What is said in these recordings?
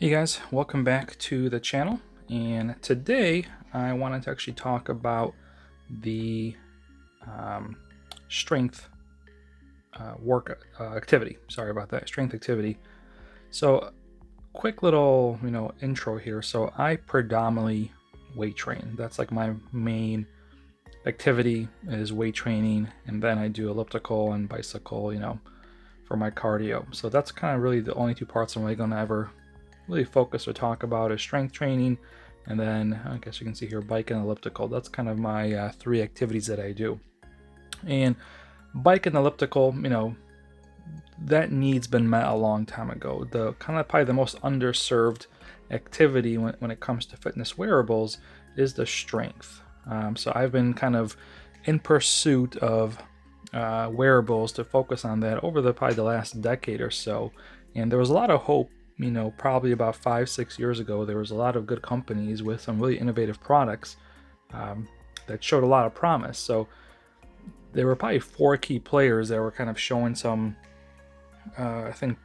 Hey guys, welcome back to the channel, and today I wanted to actually talk about the strength work activity. Sorry about that, strength activity. So quick little intro here. So I predominantly weight train. That's like my main activity is weight training, and then I do elliptical and bicycle, for my cardio. So that's kind of really the only two parts I'm really going to ever really focus or talk about is strength training, and then I guess you can see here bike and elliptical. That's kind of my three activities that I do. And bike and elliptical, that need's been met a long time ago. The kind of probably the most underserved activity when it comes to fitness wearables is the strength. So I've been kind of in pursuit of wearables to focus on that over probably the last decade or so, and there was a lot of hope. Probably about 5-6 years ago, there was a lot of good companies with some really innovative products that showed a lot of promise. So there were probably four key players that were kind of showing some, I think,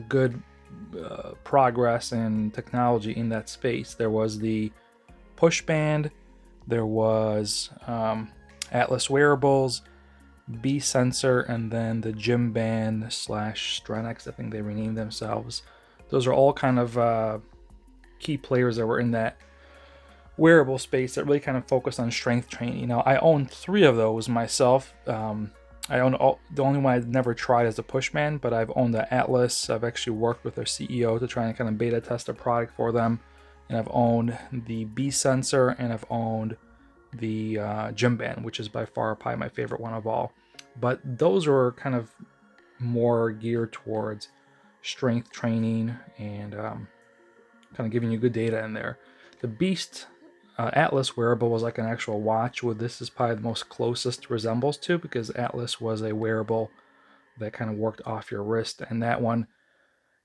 good progress and technology in that space. There was the push band, there was Atlas wearables, B sensor, and then the gym band / Strenex, I think they renamed themselves. Those are all kind of key players that were in that wearable space that really kind of focused on strength training. Now, I own three of those myself. I own the only one I've never tried is the Pushman, but I've owned the Atlas. I've actually worked with their CEO to try and kind of beta test a product for them. And I've owned the B sensor, and I've owned the gym band, which is by far probably my favorite one of all. But those were kind of more geared towards strength training and kind of giving you good data in there. The Beast Atlas wearable was like an actual watch. This is probably the most closest resembles to, because Atlas was a wearable that kind of worked off your wrist, and that one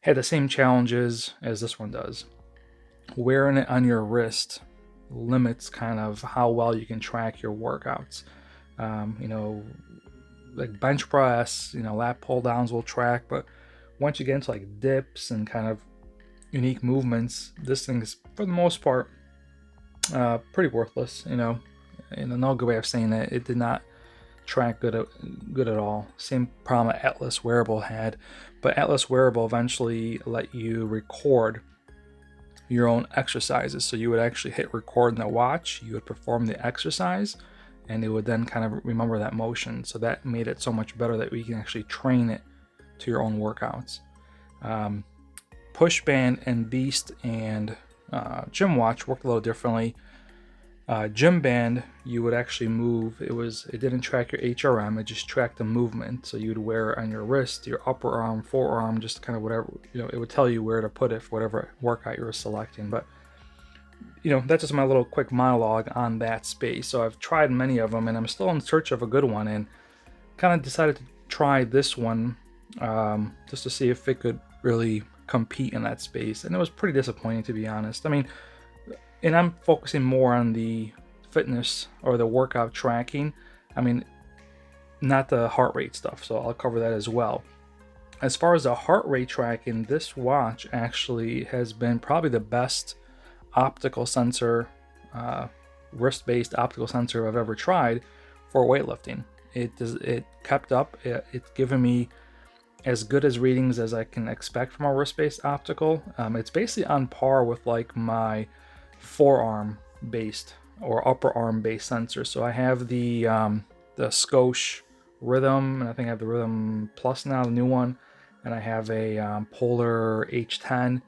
had the same challenges as this one does. Wearing it on your wrist limits kind of how well you can track your workouts. Like bench press, lat pull downs will track, but once you get into like dips and kind of unique movements, this thing is for the most part pretty worthless. In another good way of saying that, it did not track good at all. Same problem Atlas wearable had, but Atlas wearable eventually let you record your own exercises. So you would actually hit record in the watch, you would perform the exercise, and it would then kind of remember that motion. So that made it so much better that we can actually train it to your own workouts. Push band and Beast and gym watch worked a little differently. Gym band, you would actually move. It didn't track your HRM, it just tracked the movement. So you would wear it on your wrist, your upper arm, forearm, just kind of whatever, it would tell you where to put it for whatever workout you were selecting. But that's just my little quick monologue on that space. So I've tried many of them, and I'm still in search of a good one, and kind of decided to try this one just to see if it could really compete in that space. And it was pretty disappointing, to be honest. I mean, and I'm focusing more on the fitness or the workout tracking. I mean, not the heart rate stuff, so I'll cover that as well. As far as the heart rate tracking, this watch actually has been probably the best optical sensor, wrist-based optical sensor I've ever tried for weightlifting. It kept up. It's given me as good as readings as I can expect from a wrist-based optical. It's basically on par with like my forearm-based or upper arm-based sensor. So I have the Scosh Rhythm, and I think I have the Rhythm Plus now, the new one, and I have a Polar H10,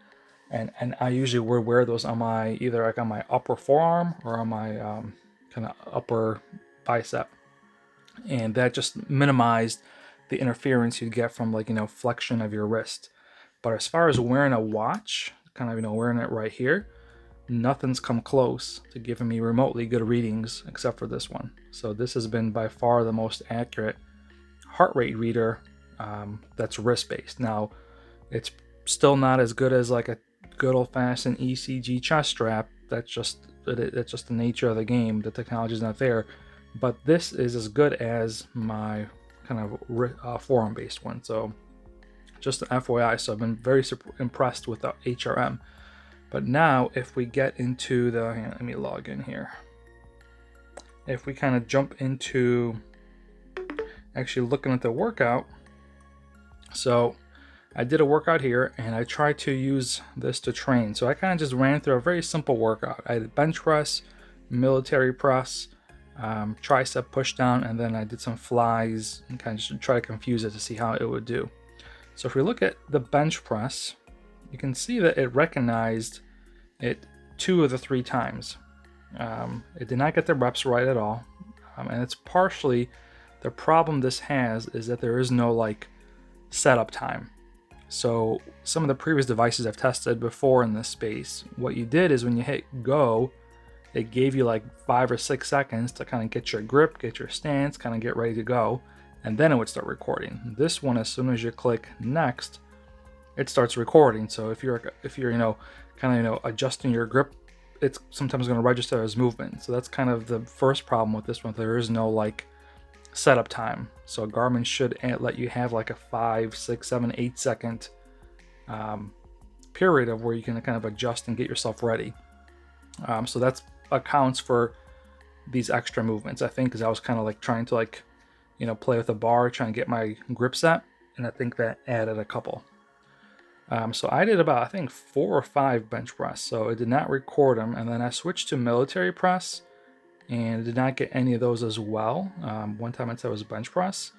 and I usually would wear those on either like on my upper forearm or on my kind of upper bicep, and that just minimized the interference you'd get from like flexion of your wrist. But as far as wearing a watch, kind of wearing it right here, nothing's come close to giving me remotely good readings except for this one. So this has been by far the most accurate heart rate reader that's wrist-based. Now, it's still not as good as like a good old-fashioned ECG chest strap. That's just the nature of the game. The technology is not there. But this is as good as my kind of forearm-based one. So just an FYI. So I've been very impressed with the HRM. But now if we get into the, let me log in here. If we kind of jump into actually looking at the workout. So I did a workout here and I tried to use this to train. So I kind of just ran through a very simple workout. I did bench press, military press, tricep push down, and then I did some flies and kind of just try to confuse it to see how it would do. So if we look at the bench press, you can see that it recognized it 2 of the 3 times. It did not get the reps right at all, and it's partially the problem this has is that there is no like setup time. So some of the previous devices I've tested before in this space, what you did is when you hit go, it gave you like 5 or 6 seconds to kind of get your grip, get your stance, kind of get ready to go, and then it would start recording. This one, as soon as you click next, it starts recording. So if you're kind of adjusting your grip, it's sometimes going to register as movement. So that's kind of the first problem with this one. There is no like setup time. So Garmin should let you have like a 5, 6, 7, 8 second period of where you can kind of adjust and get yourself ready. So that's accounts for these extra movements, I think, because I was kind of like trying to like, play with the bar, trying to get my grip set, and I think that added a couple. So I did about, I think, 4 or 5 bench press, so it did not record them, and then I switched to military press, and it did not get any of those as well. One time it said it was bench press,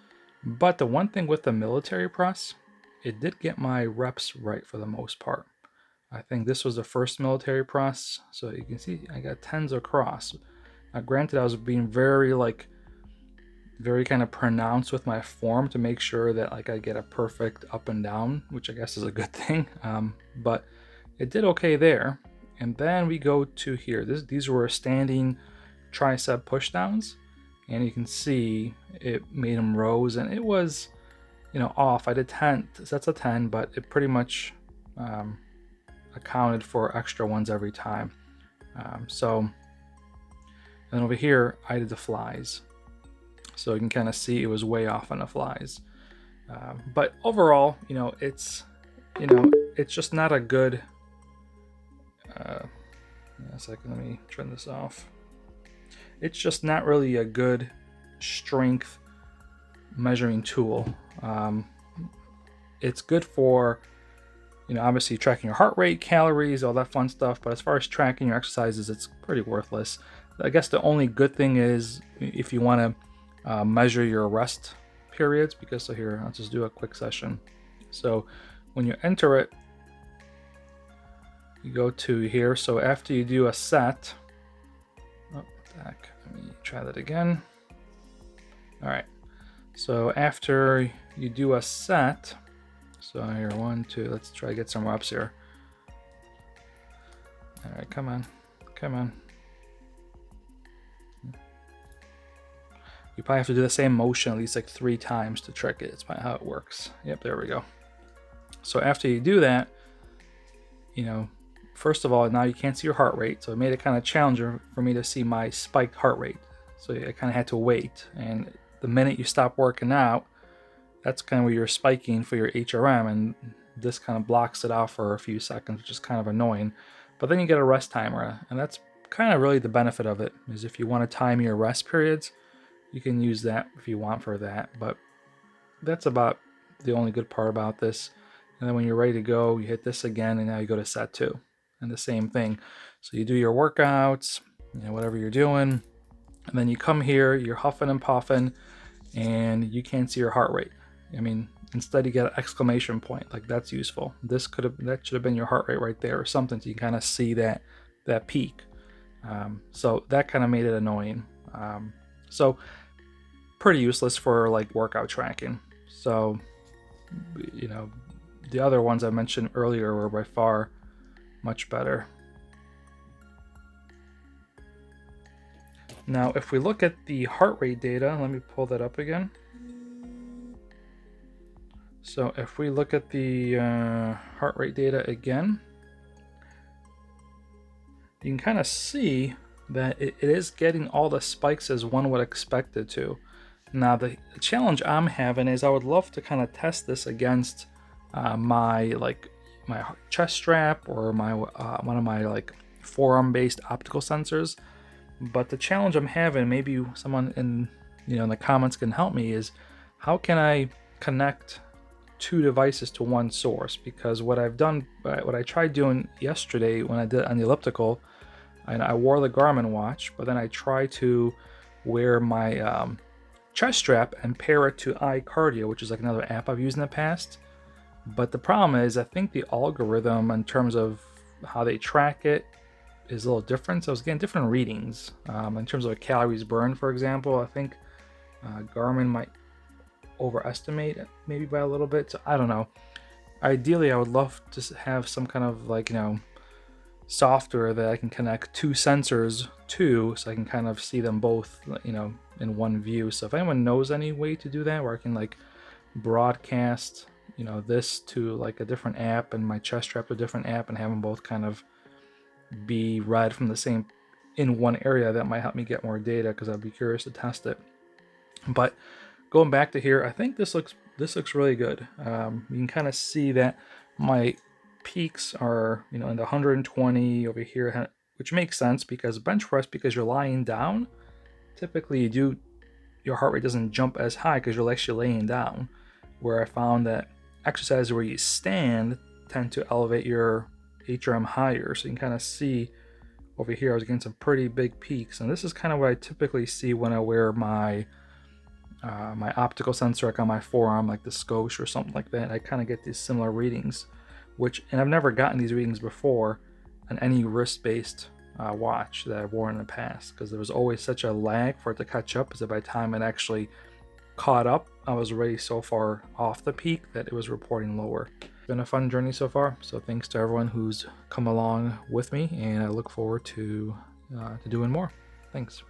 but the one thing with the military press, it did get my reps right for the most part. I think this was the first military press, so you can see I got 10s across. Now, granted, I was being very kind of pronounced with my form to make sure that like I get a perfect up and down, which I guess is a good thing. But it did okay there. And then we go to here. These were standing tricep push downs, and you can see it made them rows, and it was, off. I did 10 sets of 10, but it pretty much accounted for extra ones every time. And then over here, I did the flies. So you can kind of see it was way off on the flies. But overall, it's just not a good, a second, let me turn this off. It's just not really a good strength measuring tool. It's good for, obviously tracking your heart rate, calories, all that fun stuff. But as far as tracking your exercises, it's pretty worthless. I guess the only good thing is if you want to measure your rest periods, because so here, I'll just do a quick session. So when you enter it, you go to here. So after you do a set, let me try that again. All right. So after you do a set, so here, 1, 2, let's try to get some reps here. All right, come on. You probably have to do the same motion at least like 3 times to trick it. It's probably how it works. Yep, there we go. So after you do that, first of all, now you can't see your heart rate. So it made it kind of challenging for me to see my spiked heart rate. So I kind of had to wait. And the minute you stop working out, that's kind of where you're spiking for your HRM. And this kind of blocks it out for a few seconds, which is kind of annoying. But then you get a rest timer. And that's kind of really the benefit of it, is if you want to time your rest periods, you can use that if you want for that. But that's about the only good part about this. And then when you're ready to go, you hit this again, and now you go to set 2. And the same thing. So you do your workouts, whatever you're doing, and then you come here, you're huffing and puffing, and you can't see your heart rate. I mean, instead you get an exclamation point. Like, that's useful. That should have been your heart rate right there or something, so you kind of see that peak. So that kind of made it annoying. So pretty useless for like workout tracking. So the other ones I mentioned earlier were by far much better. Now, if we look at the heart rate data, let me pull that up again. So if we look at the heart rate data again, you can kind of see that it is getting all the spikes as one would expect it to. Now, the challenge I'm having is I would love to kind of test this against my chest strap or my one of my like forearm based optical sensors. But the challenge I'm having, maybe someone in in the comments can help me, is how can I connect two devices to one source? Because what I tried doing yesterday when I did it on the elliptical, and I wore the Garmin watch, but then I tried to wear my chest strap and pair it to iCardio, which is like another app I've used in the past. But the problem is, I think the algorithm in terms of how they track it is a little different. So I was getting different readings in terms of calories burned, for example. I think Garmin might overestimate it maybe by a little bit. So I don't know. Ideally, I would love to have some kind of like software that I can connect two sensors to, so I can kind of see them both in one view. So if anyone knows any way to do that, where I can like broadcast this to like a different app and my chest strap to a different app and have them both kind of be read from the same in one area, that might help me get more data, because I'd be curious to test it. But going back to here, I think this looks really good. You can kind of see that my peaks are in the 120 over here, which makes sense because bench press, because you're lying down, typically your heart rate doesn't jump as high because you're actually laying down. Where I found that exercises where you stand tend to elevate your HRM higher. So you can kind of see over here I was getting some pretty big peaks, and this is kind of what I typically see when I wear my my optical sensor like on my forearm, like the Scosh or something like that. I kind of get these similar readings, and I've never gotten these readings before on any wrist-based watch that I've worn in the past, because there was always such a lag for it to catch up, so by the time it actually caught up, I was already so far off the peak that it was reporting lower. It's been a fun journey so far, so thanks to everyone who's come along with me, and I look forward to doing more. Thanks.